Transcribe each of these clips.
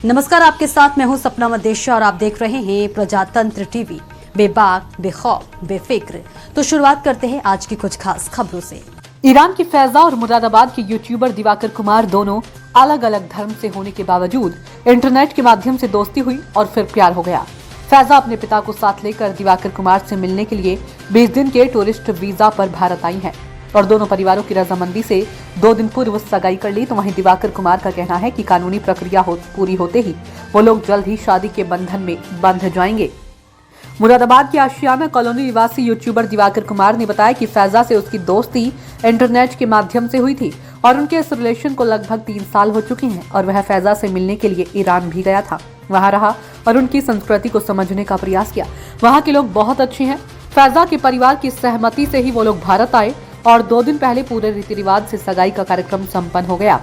नमस्कार, आपके साथ मैं हूं सपना मदेशा और आप देख रहे हैं प्रजातंत्र टीवी। बेबाक, बेखौफ, बेफिक्र। तो शुरुआत करते हैं आज की कुछ खास खबरों से। ईरान की फैजा और मुरादाबाद के यूट्यूबर दिवाकर कुमार दोनों अलग अलग धर्म से होने के बावजूद इंटरनेट के माध्यम से दोस्ती हुई और फिर प्यार हो गया। फैजा अपने पिता को साथ लेकर दिवाकर कुमार से मिलने के लिए 20 दिन के टूरिस्ट वीजा पर भारत आई हैं और दोनों परिवारों की रजामंदी से 2 दिन पूर्व सगाई कर ली। तो वहीं दिवाकर कुमार का कहना है कि कानूनी प्रक्रिया पूरी होते ही वो लोग जल्द ही शादी के बंधन में बंध जाएंगे। मुरादाबाद के आशियाना कॉलोनी निवासी यूट्यूबर दिवाकर कुमार ने बताया कि फैजा से उसकी दोस्ती इंटरनेट के माध्यम से हुई थी और उनके इस रिलेशन को लगभग 3 साल हो चुके हैं और वह फैजा से मिलने के लिए ईरान भी गया था, वहां रहा और उनकी संस्कृति को समझने का प्रयास किया। वहां के लोग बहुत अच्छे हैं। फैजा के परिवार की सहमति से ही वो लोग भारत आए और 2 दिन पहले पूरे रीति रिवाज से सगाई का कार्यक्रम संपन्न हो गया।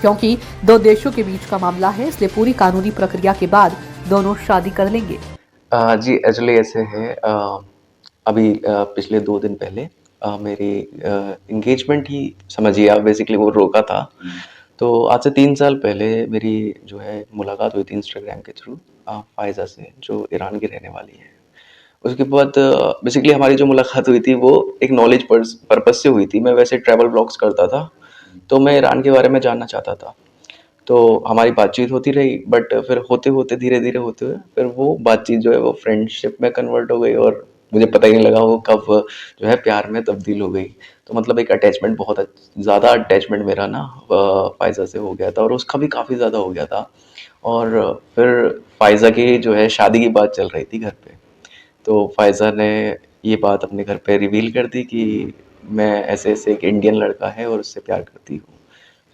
क्योंकि 2 देशों के बीच का मामला है, इसलिए पूरी कानूनी प्रक्रिया के बाद दोनों शादी कर लेंगे। जी एक्चुअली ऐसे है, अभी पिछले 2 दिन पहले मेरी एंगेजमेंट ही समझिए आप, बेसिकली वो रोका था। तो आज से 3 साल पहले मेरी जो है मुलाकात हुई थी इंस्टाग्राम के थ्रू फ़ायज़ा से, जो ईरान की रहने वाली है। उसके बाद बेसिकली हमारी जो मुलाकात हुई थी वो एक नॉलेज पर्पज़ से हुई थी। मैं वैसे ट्रैवल ब्लॉग्स करता था, तो मैं ईरान के बारे में जानना चाहता था। तो हमारी बातचीत होती रही, बट फिर होते-होते, धीरे-धीरे होते हुए फिर वो बातचीत जो है वो फ्रेंडशिप में कन्वर्ट हो गई और मुझे पता ही नहीं लगा वो कब जो है प्यार में तब्दील हो गई। तो मतलब एक अटैचमेंट, बहुत ज़्यादा अटैचमेंट मेरा ना फ़ायज़ा से हो गया था और उसका भी काफ़ी ज़्यादा हो गया था। और फिर फ़ायज़ा की जो है शादी की बात चल रही थी घर पे। तो फ़ायज़ा ने ये बात अपने घर पे रिवील कर दी कि मैं ऐसे-ऐसे, एक इंडियन लड़का है और उससे प्यार करती हूँ।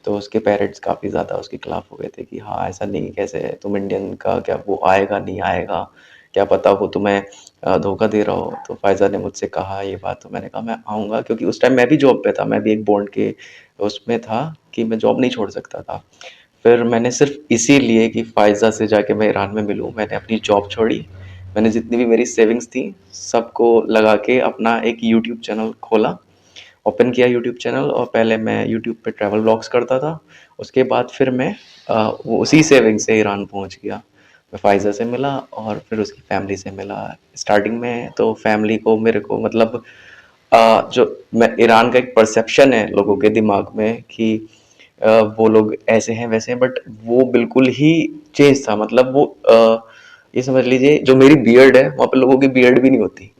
तो उसके पेरेंट्स काफ़ी ज़्यादा उसके खिलाफ़ हो गए थे कि हाँ, ऐसा नहीं, कैसे है तुम इंडियन का, क्या वो आएगा, नहीं आएगा, क्या पता वो तुम्हें धोखा दे रहा हो। तो फ़ायज़ा ने मुझसे कहा ये बात, तो मैंने कहा मैं आऊँगा, क्योंकि उस टाइम मैं भी जॉब पे था, मैं भी एक बॉन्ड के उसमें था कि मैं जॉब नहीं छोड़ सकता था। फिर मैंने सिर्फ़ इसीलिए कि फ़ायज़ा से जाके मैं ईरान में मिलूँ, मैंने अपनी जॉब छोड़ी। मैंने जितनी भी मेरी सेविंग्स थी, सबको लगा के अपना एक यूट्यूब चैनल खोला, ओपन किया यूट्यूब चैनल, और पहले मैं यूट्यूब पे ट्रैवल व्लॉग्स करता था। उसके बाद फिर मैं वो उसी सेविंग से ईरान पहुंच गया। मैं फ़ायज़ा से मिला और फिर उसकी फैमिली से मिला। स्टार्टिंग में तो फैमिली को, मेरे को मतलब जो मैं ईरान का एक परसेप्शन है लोगों के दिमाग में कि वो लोग ऐसे हैं वैसे हैं, बट वो बिल्कुल ही चेंज था। मतलब वो ये समझ लीजिए, जो मेरी बियर्ड है वहाँ पे लोगों की बियर्ड भी नहीं होती।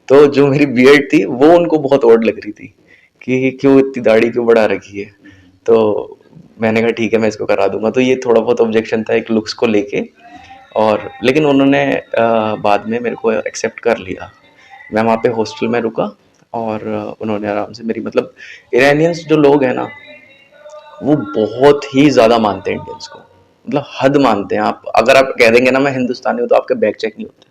तो जो मेरी बियर्ड थी वो उनको बहुत ऑड लग रही थी कि क्यों इतनी दाढ़ी क्यों बढ़ा रखी है। तो मैंने कहा ठीक है, मैं इसको करा दूंगा। तो ये थोड़ा बहुत ऑब्जेक्शन था एक लुक्स को लेके, और लेकिन उन्होंने बाद में मेरे को एक्सेप्ट कर लिया। मैं वहाँ पे हॉस्टल में रुका और उन्होंने आराम से मेरी, मतलब ईरानियंस जो लोग हैं ना, वो बहुत ही ज़्यादा मानते हैं इंडियंस को, मतलब हद मानते हैं। आप अगर आप कह देंगे ना मैं हिंदुस्तानी हूँ, तो आपके बैक चेक नहीं होते।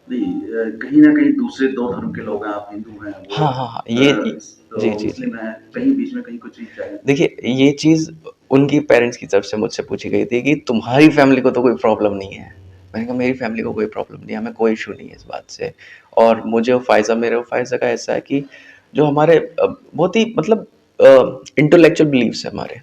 नहीं, कहीं न कहीं दूसरे 2 धर्म के लोग हैं, आप हिंदू हैं, वो हाँ हाँ हाँ, ये जी तो जी जी। मुस्लिम हैं, कहीं बीच में कहीं कुछ चीज़ चाहिए। देखिए, ये चीज़ उनकी पेरेंट्स की तरफ से मुझसे पूछी गई थी कि तुम्हारी फैमिली को तो कोई प्रॉब्लम नहीं है। मैंने कहा मेरी फैमिली को कोई प्रॉब्लम नहीं है, हमें कोई इशू नहीं है इस बात से। और मुझे और फ़ायज़ा, मेरे और फ़ायज़ा का ऐसा है कि जो हमारे बहुत ही मतलब इंटेलेक्चुअल बिलीव्स है हमारे।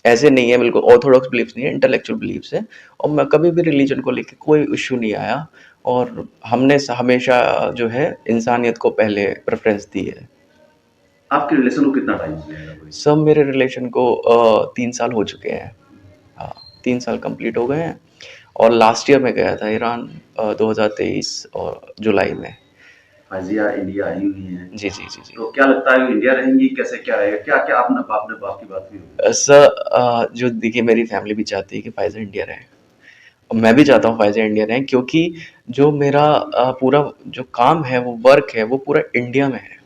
ऐसे नहीं है, बिल्कुल ऑर्थोडॉक्स बिलीव्स नहीं है, इंटेलेक्चुअल बिलीव्स है। और मैं कभी भी रिलीजन को लेके कोई इशू नहीं आया, और हमने हमेशा जो है इंसानियत को पहले प्रेफ़रेंस दी है। आपके रिलेशन को कितना टाइम हो गया कोई? सब मेरे रिलेशन को 3 साल हो चुके हैं। हाँ, 3 साल कंप्लीट हो गए हैं। और लास्ट ईयर मैं गया था ईरान, 2023 और जुलाई में। फ़ाज़िया इंडिया आई हुई हैं, जी, जी, जी, जी। तो क्या लगता है वो इंडिया रहेंगी? कैसे क्या रहेगा? क्या-क्या आपने बाप की बात हुई होगी? सर, जो देखिए मेरी फैमिली भी चाहती है कि फ़ायज़ा इंडिया रहे, और मैं भी चाहता हूँ फ़ायज़ा इंडिया रहे, क्योंकि जो मेरा पूरा जो काम है, वो वर्क है, वो पूरा इंडिया में है।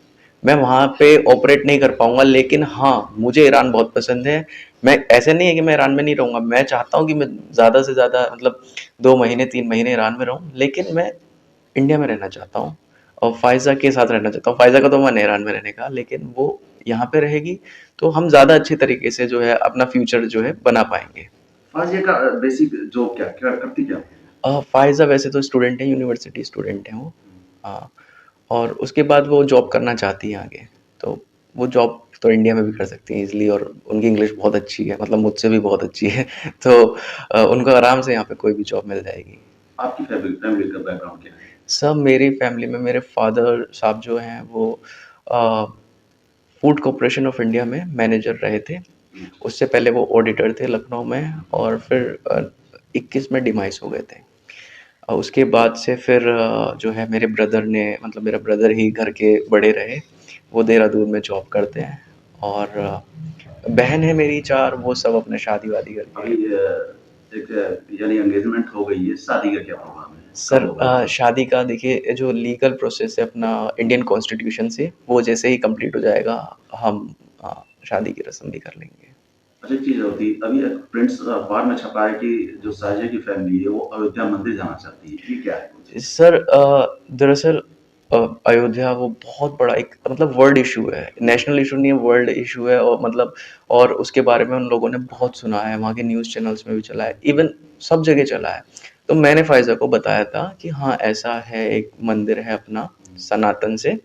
मैं वहाँ पे ऑपरेट नहीं कर पाऊँगा, लेकिन हाँ, मुझे ईरान बहुत पसंद है। मैं, ऐसे नहीं है कि मैं ईरान में नहीं रहूँगा, मैं चाहता हूँ कि मैं ज़्यादा से ज़्यादा, मतलब 2 महीने, 3 महीने ईरान में रहूँ, लेकिन मैं इंडिया में रहना चाहता हूँ और फ़ायज़ा के साथ रहना चाहता हूँ। फ़ायज़ा का तो मन है ईरान में रहने का, लेकिन वो यहाँ पे रहेगी, तो हम ज़्यादा अच्छे तरीके से जो है अपना फ्यूचर जो है बना पाएँगे। फ़ाज़िया का बेसिक जॉब क्या क्या करती क्या? फ़ायज़ा वैसे तो स्टूडेंट है, यूनिवर्सिटी स्टूडेंट हैं वो। हाँ, और उसके बाद वो जॉब करना चाहती है आगे। तो वो जॉब तो इंडिया में भी कर सकती हैं इजीली, और उनकी इंग्लिश बहुत अच्छी है, मतलब मुझसे भी बहुत अच्छी है। तो उनको आराम से यहाँ पे कोई भी जॉब मिल जाएगी। आपकी फैमिली का बैकग्राउंड क्या है? सब मेरी फैमिली में मेरे फादर साहब जो हैं वो फूड कॉरपोरेशन ऑफ इंडिया में मैनेजर रहे थे। उससे पहले वो ऑडिटर थे लखनऊ में, और फिर 21 में डिमाइस हो गए थे। उसके बाद से फिर जो है मेरे ब्रदर ने, मतलब मेरा ब्रदर ही घर के बड़े रहे, वो देहरादून में जॉब करते हैं। और बहन है मेरी 4, वो सब अपने शादी-वादी करके। अभी यानी एंगेजमेंट हो गई है, शादी का क्या प्रोग्राम है? सर शादी का देखिए, जो लीगल प्रोसेस है अपना इंडियन कॉन्स्टिट्यूशन से, वो जैसे ही कंप्लीट हो जाएगा हम शादी की रस्म भी कर लेंगे। अच्छा, एक चीज़ होती है, अभी प्रिंट्स अखबार में छपा है कि जो साजिया की फैमिली है वो अयोध्या मंदिर जाना चाहती है, ये क्या है कुछ? सर दरअसल अयोध्या वो बहुत बड़ा एक मतलब वर्ल्ड इशू है, नेशनल इशू नहीं है, वर्ल्ड इशू है। और मतलब और उसके बारे में उन लोगों ने बहुत सुना है, वहाँ के न्यूज़ चैनल्स में भी चला है, इवन सब जगह चला है। तो मैंने फ़ाइज़ा को बताया था कि हाँ, ऐसा है, एक मंदिर है अपना सनातन से।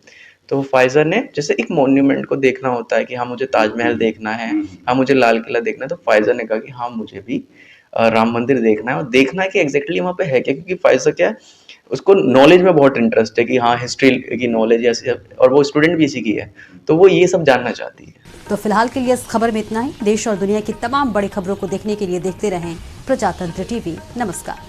तो फ़ाइज़ा ने, जैसे एक मॉन्यूमेंट को देखना होता है कि हाँ, मुझे ताजमहल देखना है, हाँ, मुझे लाल किला देखना है, तो फ़ाइज़ा ने कहा कि हाँ, मुझे भी राम मंदिर देखना है, और देखना है कि एग्ज़ैक्टली वहाँ पे है क्या, क्योंकि फ़ाइज़ा क्या है, उसको नॉलेज में बहुत इंटरेस्ट है कि हाँ, हिस्ट्री की नॉलेज ऐसे, और वो स्टूडेंट भी इसी की है, तो वो ये सब जानना चाहती है। तो फिलहाल के लिए इस खबर में इतना ही। देश और दुनिया की तमाम बड़ी खबरों को देखने के लिए देखते रहें प्रजातंत्र टीवी। नमस्कार।